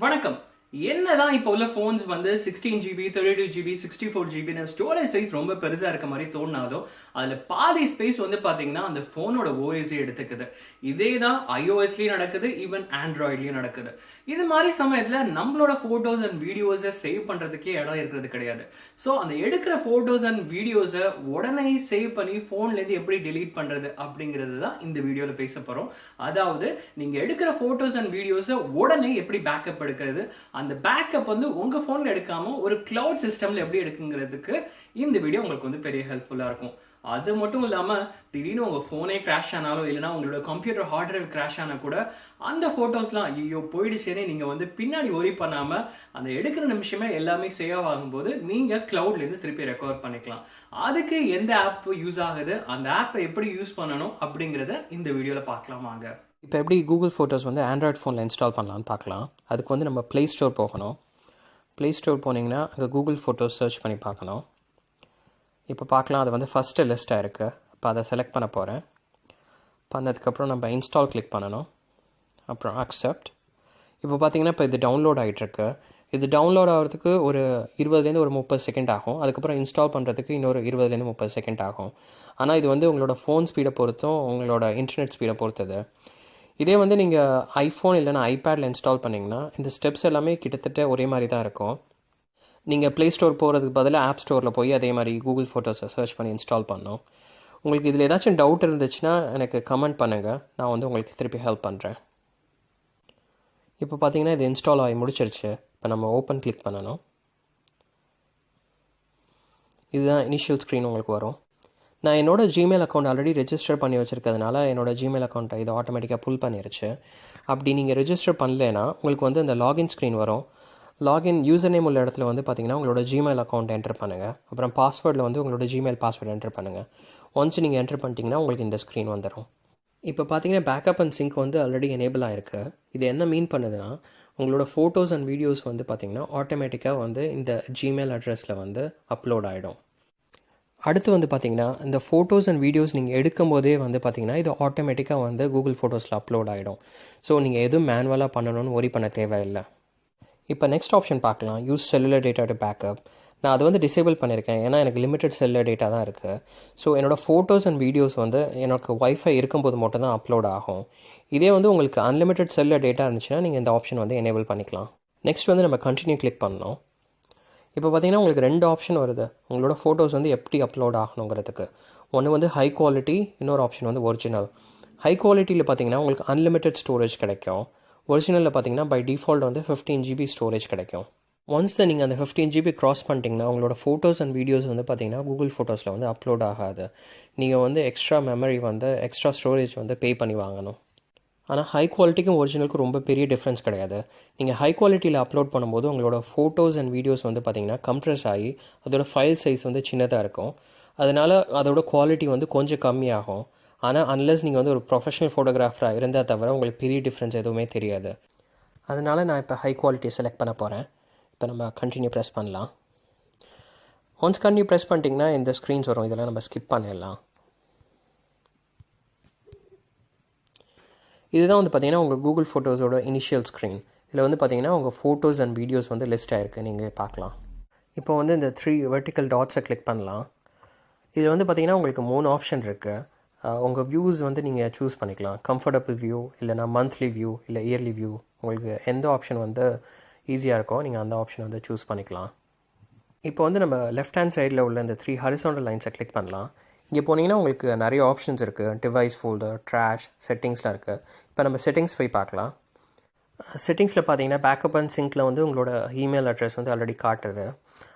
வணக்கம். என்னதான் இப்போ உள்ள ஃபோன்ஸ் வந்து 16GB, 32GB, 64GB storage size ரொம்ப பெருசா இருக்க மாதிரி தோணினாலும் அதுல பாதி ஸ்பேஸ் வந்து பாத்தீங்கன்னா அந்த ஃபோனோட ஓஎஸ்ஸே எடுத்துக்குது. இதே தான் iOSலயும் நடக்குது, ஈவன் ஆண்ட்ராய்ட்லயும் நடக்குது. இது மாதிரி சமயத்துல நம்மளோட போட்டோஸ் அண்ட் வீடியோஸை சேவ் பண்றதுக்கே இடம் இருக்கிறது கிடையாது. ஸோ அந்த எடுக்கிற போட்டோஸ் அண்ட் வீடியோஸை உடனே சேவ் பண்ணி ஃபோன்ல இருந்து எப்படி டெலீட் பண்றது அப்படிங்கிறது தான் இந்த வீடியோல பேச போறோம். அதாவது நீங்க எடுக்கிற போட்டோஸ் அண்ட் வீடியோஸை உடனே எப்படி பேக்கப் எடுக்கிறது, அந்த பேக்கப் வந்து உங்க போன்ல எடுக்காம ஒரு கிளவுட் சிஸ்டம்ல எப்படி எடுக்குங்கிறதுக்கு இந்த வீடியோ உங்களுக்கு வந்து பெரிய ஹெல்ப்ஃபுல்லா இருக்கும். அது மட்டும் இல்லாம திடீர்னு உங்க போனே கிராஷ் ஆனாலும் இல்லைன்னா உங்களோட கம்ப்யூட்டர் ஹார்ட் டிரைவ் கிராஷ் ஆனா கூட அந்த போட்டோஸ்லாம் ஐயோ போயிடுச்சேனே நீங்க வந்து பின்னாடி ஒரி பண்ணாம அந்த எடுக்கிற நிமிஷமே எல்லாமே சேவ் ஆகும்போது நீங்க கிளவுட்ல இருந்து திருப்பி ரெக்கவர் பண்ணிக்கலாம். அதுக்கு எந்த ஆப் யூஸ் ஆகுது, அந்த ஆப்பை எப்படி யூஸ் பண்ணணும் அப்படிங்கிறத இந்த வீடியோல பார்க்கலாம் வாங்க. இப்போ எப்படி கூகுள் ஃபோட்டோஸ் வந்து ஆண்ட்ராய்ட் ஃபோனில் இன்ஸ்டால் பண்ணலான்னு பார்க்கலாம். அதுக்கு வந்து நம்ம ப்ளே ஸ்டோர் போகணும். ப்ளே ஸ்டோர் போனீங்கன்னா அங்கே கூகுள் ஃபோட்டோஸ் சர்ச் பண்ணி பார்க்கணும். இப்போ பார்க்கலாம், அது வந்து ஃபஸ்ட்டு லிஸ்ட்டாக இருக்குது. இப்போ அதை செலக்ட் பண்ண போகிறேன். பண்ணதுக்கப்புறம் நம்ம இன்ஸ்டால் கிளிக் பண்ணணும். அப்புறம் அக்செப்ட். இப்போ பார்த்தீங்கன்னா இப்போ இது டவுன்லோட் ஆகிட்டுருக்கு. இது டவுன்லோட் ஆகிறதுக்கு ஒரு 20லேருந்து ஒரு 30 செகண்ட் ஆகும். அதுக்கப்புறம் இன்ஸ்டால் பண்ணுறதுக்கு இன்னொரு 20லேருந்து 30 செகண்ட் ஆகும். ஆனால் இது வந்து உங்களோட ஃபோன் ஸ்பீடை பொறுத்தும் உங்களோட இன்டர்நெட் ஸ்பீடை பொறுத்தது. இதே வந்து நீங்கள் ஐஃபோன் இல்லைனா ஐபேடில் இன்ஸ்டால் பண்ணிங்கன்னா இந்த ஸ்டெப்ஸ் எல்லாமே கிட்டத்தட்ட ஒரே மாதிரி தான் இருக்கும். நீங்கள் ப்ளே ஸ்டோர் போகிறதுக்கு பதிலாக ஆப் ஸ்டோரில் போய் அதே மாதிரி கூகுள் ஃபோட்டோஸை சர்ச் பண்ணி இன்ஸ்டால் பண்ணணும். உங்களுக்கு இதில் ஏதாச்சும் டவுட் இருந்துச்சுன்னா எனக்கு கமெண்ட் பண்ணுங்கள், நான் வந்து உங்களுக்கு திருப்பி ஹெல்ப் பண்ணுறேன். இப்போ பார்த்தீங்கன்னா இது இன்ஸ்டால் ஆகி முடிச்சிருச்சு. இப்போ நம்ம ஓப்பன் கிளிக் பண்ணணும். இதுதான் இனிஷியல் ஸ்க்ரீன் உங்களுக்கு வரும். நான் என்னோடய ஜிமெயில் அக்கௌண்ட் ஆல்ரெடி ரெஜிஸ்டர் பண்ணி வச்சுருக்கிறதுனால என்னோடய ஜிமெயில் அக்கௌண்ட்டை இது ஆட்டோமேட்டிக்காக புல் பண்ணிருச்சு. அப்படி நீங்கள் ரெஜிஸ்டர் பண்ணலைன்னா உங்களுக்கு வந்து அந்த லாகின் ஸ்க்ரீன் வரும். லாகின் யூசர் நேம் உள்ள இடத்துல வந்து பார்த்தீங்கன்னா உங்களோட ஜிமெயில் அக்கௌண்ட் என்டர் பண்ணுங்கள். அப்புறம் பாஸ்வேர்டில் வந்து உங்களோட ஜிமெயில் பாஸ்வேர்டு என்டர் பண்ணுங்கள். ஒன்ஸ் நீங்கள் என்டர் பண்ணிட்டீங்கன்னா உங்களுக்கு இந்த ஸ்க்ரீன் வந்துடும். இப்போ பார்த்தீங்கன்னா பேக்கப் அண்ட் சிங்க் வந்து ஆல்ரெடி எனேபிள் ஆகிருக்கு. இது என்ன மீன் பண்ணுதுன்னா உங்களோட ஃபோட்டோஸ் அண்ட் வீடியோஸ் வந்து பார்த்தீங்கன்னா ஆட்டோமேட்டிக்காக வந்து இந்த ஜிமெயில் அட்ரஸில் வந்து அப்லோட் ஆகிடும். அடுத்து வந்து பார்த்திங்கன்னா இந்த ஃபோட்டோஸ் அண்ட் வீடியோஸ் நீங்கள் எடுக்கும் போதே வந்து பார்த்திங்கன்னா இது ஆட்டோமேட்டிக்காக வந்து கூகுள் ஃபோட்டோஸில் அப்லோட் ஆகிடும். ஸோ நீங்கள் எதுவும் மேனுவலாக பண்ணணும்னு ஒரி பண்ண தேவையில்லை. இப்போ நெக்ஸ்ட் ஆப்ஷன் பார்க்கலாம், use cellular data to backup. நான் அதை வந்து டிசேபிள் பண்ணியிருக்கேன், ஏன்னா எனக்கு லிமிட்டட் செல்லுலர் டேட்டா தான் இருக்குது. ஸோ என்னோடய ஃபோட்டோஸ் அண்ட் வீடியோஸ் வந்து எனக்கு ஒய்ஃபை இருக்கும்போது மட்டும் தான் அப்லோட் ஆகும். இதே வந்து உங்களுக்கு அன்லிமிட்டட் செல்லுலர் டேட்டா இருந்துச்சுன்னா நீங்கள் இந்த ஆப்ஷன் வந்து எனேபிள் பண்ணிக்கலாம். நெக்ஸ்ட் வந்து நம்ம கண்டினியூ கிளிக் பண்ணணும். இப்போ பார்த்தீங்கன்னா உங்களுக்கு 2 ஆப்ஷன் வருது உங்களோட ஃபோட்டோஸ் வந்து எப்படி அப்லோட் ஆகணுங்கிறதுக்கு. ஒன்று வந்து ஹை குவாலிட்டி, இன்னொரு ஆப்ஷன் வந்து ஒரிஜினல். ஹை குவாலிட்டியில் பார்த்தீங்கன்னா உங்களுக்கு அன்லிமிட்டட் ஸ்டோரேஜ் கிடைக்கும். ஒரிஜினலில் பார்த்தீங்கன்னா பை டிஃபால்ட் வந்து 15GB ஸ்டோரேஜ் கிடைக்கும். ஒன்ஸ் தான் நீங்கள் அந்த 15GB க்ராஸ் பண்ணிட்டீங்கன்னா உங்களோட ஃபோட்டோஸ் அண்ட் வீடியோஸ் வந்து பார்த்தீங்கன்னா கூகுள் ஃபோட்டோஸில் வந்து அப்லோட் ஆகாது. நீங்கள் வந்து எக்ஸ்ட்ரா மெமரி வந்து எக்ஸ்ட்ரா ஸ்டோரேஜ் வந்து பே பண்ணி வாங்கணும். ஆனால் ஹை குவாலிட்டிக்கும் ஒரிஜினலுக்கும் ரொம்ப பெரிய டிஃப்ரென்ஸ் கிடையாது. நீங்கள் ஹை குவாலிட்டியில் அப்லோட் பண்ணும்போது உங்களோட ஃபோட்டோஸ் அண்ட் வீடியோஸ் வந்து பார்த்திங்கன்னா கம்ப்ரெஸ் ஆகி அதோட ஃபைல் சைஸ் வந்து சின்னதாக இருக்கும். அதனால் அதோட குவாலிட்டி வந்து கொஞ்சம் கம்மியாகும். ஆனால் அன்லெஸ் நீங்கள் வந்து ஒரு ப்ரொஃபஷனல் ஃபோட்டோகிராஃபராக இருந்தால் தவிர உங்களுக்கு பெரிய டிஃப்ரென்ஸ் எதுவுமே தெரியாது. அதனால் நான் இப்போ ஹை குவாலிட்டியை செலக்ட் பண்ண போகிறேன். இப்போ நம்ம கண்டினியூ ப்ரெஸ் பண்ணலாம். ஒன்ஸ் கண்டினியூ ப்ரெஸ் பண்ணிட்டீங்கன்னா இந்த ஸ்க்ரீன்ஸ் வரும், இதெல்லாம் நம்ம ஸ்கிப் பண்ணிடலாம். இதுதான் வந்து பார்த்திங்கன்னா உங்கள் கூகுள் ஃபோட்டோஸோட இனிஷியல் ஸ்க்ரீன். இதில் வந்து பார்த்திங்கன்னா உங்கள் ஃபோட்டோஸ் அண்ட் வீடியோஸ் வந்து லிஸ்ட் ஆகிருக்கு, நீங்கள் பார்க்கலாம். இப்போ வந்து இந்த 3 வெர்டிக்கல் டாட்ஸை கிளிக் பண்ணலாம். இதில் வந்து பார்த்திங்கன்னா உங்களுக்கு 3 ஆப்ஷன் இருக்குது. உங்கள் வியூஸ் வந்து நீங்கள் சூஸ் பண்ணிக்கலாம். கம்ஃபர்டபுள் வியூ, இல்லைனா மந்த்லி வியூ, இல்லை இயர்லி வியூ. உங்களுக்கு எந்த ஆப்ஷன் வந்து ஈஸியாக இருக்கோ நீங்கள் அந்த ஆப்ஷன் வந்து சூஸ் பண்ணிக்கலாம். இப்போ வந்து நம்ம லெஃப்ட் ஹேண்ட் சைடில் உள்ள இந்த 3 ஹாரிசாண்டல் லைன்ஸை கிளிக் பண்ணலாம். இங்கே போனீங்கன்னா உங்களுக்கு நிறைய ஆப்ஷன்ஸ் இருக்குது. டிவைஸ் ஃபோல்டர், ட்ராஷ், செட்டிங்ஸ்லாம் இருக்குது. இப்போ நம்ம செட்டிங்ஸ் போய் பார்க்கலாம். செட்டிங்ஸில் பார்த்தீங்கன்னா பேக்கப் அண்ட் சிங்கில் வந்து உங்களோட இமெயில் அட்ரஸ் வந்து ஆல்ரெடி காட்டுது.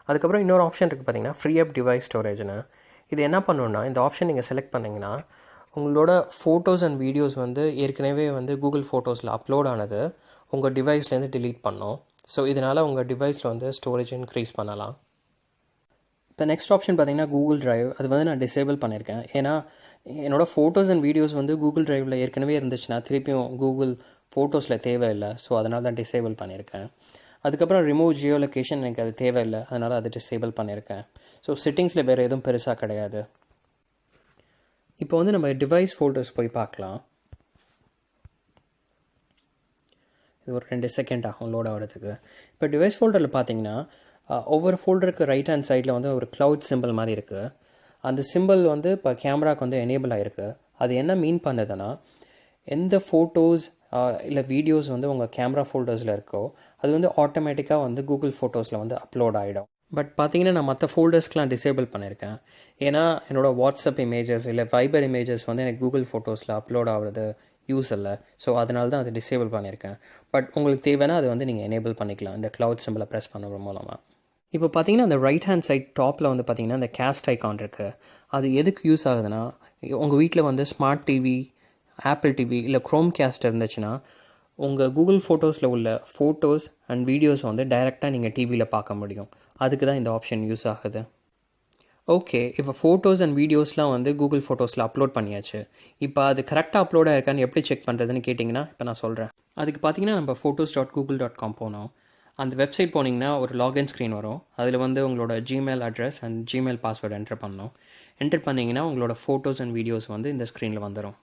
அதுக்கப்புறம் இன்னொரு ஆப்ஷன் இருக்குது பார்த்தீங்கன்னா ஃப்ரீ அப் டிவைஸ் ஸ்டோரேஜ்னு. இது என்ன பண்ணணுன்னா இந்த ஆப்ஷன் நீங்கள் செலக்ட் பண்ணிங்கன்னா உங்களோட ஃபோட்டோஸ் அண்ட் வீடியோஸ் வந்து ஏற்கனவே வந்து கூகுள் ஃபோட்டோஸில் அப்லோட் ஆனது உங்கள் டிவைஸ்லேருந்து டிலீட் பண்ணோம். ஸோ இதனால் உங்கள் டிவைஸில் வந்து ஸ்டோரேஜ் இன்க்ரீஸ் பண்ணலாம். இப்போ நெக்ஸ்ட் ஆப்ஷன் பார்த்தீங்கன்னா கூகுள் ட்ரைவ். அது வந்து நான் டிசேபிள் பண்ணியிருக்கேன், ஏன்னா என்னோடய ஃபோட்டோஸ் அண்ட் வீடியோஸ் வந்து கூகுள் ட்ரைவில் ஏற்கனவே இருந்துச்சுன்னா திருப்பியும் கூகுள் ஃபோட்டோஸில் தேவையில்லை. ஸோ அதனால் தான் டிசேபிள் பண்ணியிருக்கேன். அதுக்கப்புறம் ரிமூவ் ஜியோ லொக்கேஷன் எனக்கு அது தேவையில்லை, அதனால் அது டிசேபிள் பண்ணியிருக்கேன். ஸோ செட்டிங்ஸில் வேறு எதுவும் பெருசாக கிடையாது. இப்போ வந்து நம்ம டிவைஸ் ஃபோல்டர்ஸ் போய் பார்க்கலாம். இது ஒரு 2 செகண்ட் ஆகும் லோட் ஆகிறதுக்கு. இப்போ டிவைஸ் ஃபோல்டரில் பார்த்தீங்கன்னா ஒவ்வொரு ஃபோல்டருக்கு ரைட் ஹேண்ட் சைடில் வந்து ஒரு க்ளவுட் சிம்பிள் மாதிரி இருக்குது. அந்த சிம்பிள் வந்து இப்போ கேமராவுக்கு வந்து எனேபிள் ஆகிருக்கு. அது என்ன மீன் பண்ணுதுன்னா, எந்த ஃபோட்டோஸ் இல்லை வீடியோஸ் வந்து உங்கள் கேமரா ஃபோல்டர்ஸில் இருக்கோ அது வந்து ஆட்டோமேட்டிக்காக வந்து கூகுள் ஃபோட்டோஸில் வந்து அப்லோட் ஆகிடும். பட் பார்த்தீங்கன்னா நான் மற்ற ஃபோல்டர்ஸ்க்கெலாம் டிசேபிள் பண்ணியிருக்கேன். ஏன்னா என்னோடய வாட்ஸ்அப் இமேஜஸ் இல்லை வைபர் இமேஜஸ் வந்து எனக்கு கூகுள் ஃபோட்டோஸில் அப்லோட் ஆகிறது யூஸ் இல்லை. ஸோ அதனால தான் அதை டிசேபிள் பண்ணியிருக்கேன். பட் உங்களுக்கு தேவைன்னா அது வந்து நீங்கள் எனேபிள் பண்ணிக்கலாம் இந்த க்ளவுட் சிம்பிளை ப்ரெஸ் பண்ணுறது மூலமாக. இப்போ பார்த்தீங்கன்னா அந்த ரைட் ஹேண்ட் சைட் டாப்பில் வந்து பார்த்தீங்கன்னா இந்த கேஸ்ட் ஐகான் இருக்குது. அது எதுக்கு யூஸ் ஆகுதுன்னா, உங்கள் வீட்டில் வந்து ஸ்மார்ட் டிவி, ஆப்பிள் டிவி இல்லை க்ரோம் கேஸ்ட் இருந்துச்சுன்னா உங்கள் கூகுள் ஃபோட்டோஸில் உள்ள ஃபோட்டோஸ் அண்ட் வீடியோஸ் வந்து டைரெக்டாக நீங்கள் டிவியில் பார்க்க முடியும். அதுக்கு தான் இந்த ஆப்ஷன் யூஸ் ஆகுது. ஓகே, இப்போ ஃபோட்டோஸ் அண்ட் வீடியோஸ்லாம் வந்து கூகுள் ஃபோட்டோஸில் அப்லோட் பண்ணியாச்சு. இப்போ அது கரெக்டாக அப்லோட் ஆகிருக்கான்னு எப்படி செக் பண்ணுறதுன்னு கேட்டிங்கன்னா இப்போ நான் சொல்கிறேன். அதுக்கு பார்த்தீங்கன்னா நம்ம photos.google.com போனோம். அந்த வெப்சைட் போனீங்கன்னா ஒரு லாகின் ஸ்க்ரீன் வரும். அதில் வந்து உங்களோட Gmail address and Gmail password enter பண்ணணும். என்டர் பண்ணிங்கன்னா உங்களோட ஃபோட்டோஸ் அண்ட் வீடியோஸ் வந்து இந்த ஸ்க்ரீனில் வந்துடும்.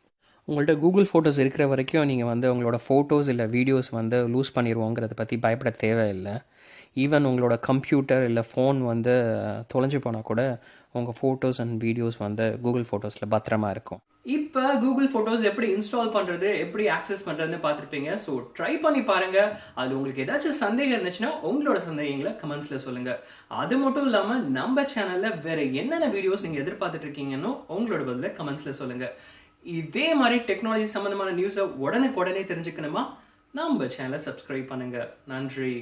உங்கள்கிட்ட கூகுள் ஃபோட்டோஸ் இருக்கிற வரைக்கும் நீங்கள் வந்து உங்களோட ஃபோட்டோஸ் இல்லை வீடியோஸ் வந்து லூஸ் பண்ணிடுவோங்கிறத பற்றி பயப்பட தேவையில்லை. ஈவன் உங்களோட கம்ப்யூட்டர் இல்லை ஃபோன் வந்து தொலைஞ்சு போனால் கூட உங்கள் ஃபோட்டோஸ் அண்ட் வீடியோஸ் வந்து கூகுள் ஃபோட்டோஸில் பத்திரமா இருக்கும். இப்போ கூகுள் ஃபோட்டோஸ் எப்படி இன்ஸ்டால் பண்ணுறது, எப்படி ஆக்சஸ் பண்ணுறதுன்னு பார்த்துருப்பீங்க. ஸோ ட்ரை பண்ணி பாருங்கள். அது உங்களுக்கு ஏதாச்சும் சந்தேகம் இருந்துச்சுன்னா உங்களோட சந்தேகங்களை கமெண்ட்ஸில் சொல்லுங்கள். அது மட்டும் இல்லாமல் நம்ம சேனலில் வேறு என்னென்ன வீடியோஸ் நீங்கள் எதிர்பார்த்துட்டு இருக்கீங்கன்னு உங்களோட பதில கமெண்ட்ஸில் சொல்லுங்கள். இதே மாதிரி டெக்னாலஜி சம்மந்தமான நியூஸை உடனே தெரிஞ்சுக்கணுமா? நம்ம சேனலை சப்ஸ்கிரைப் பண்ணுங்கள். நன்றி.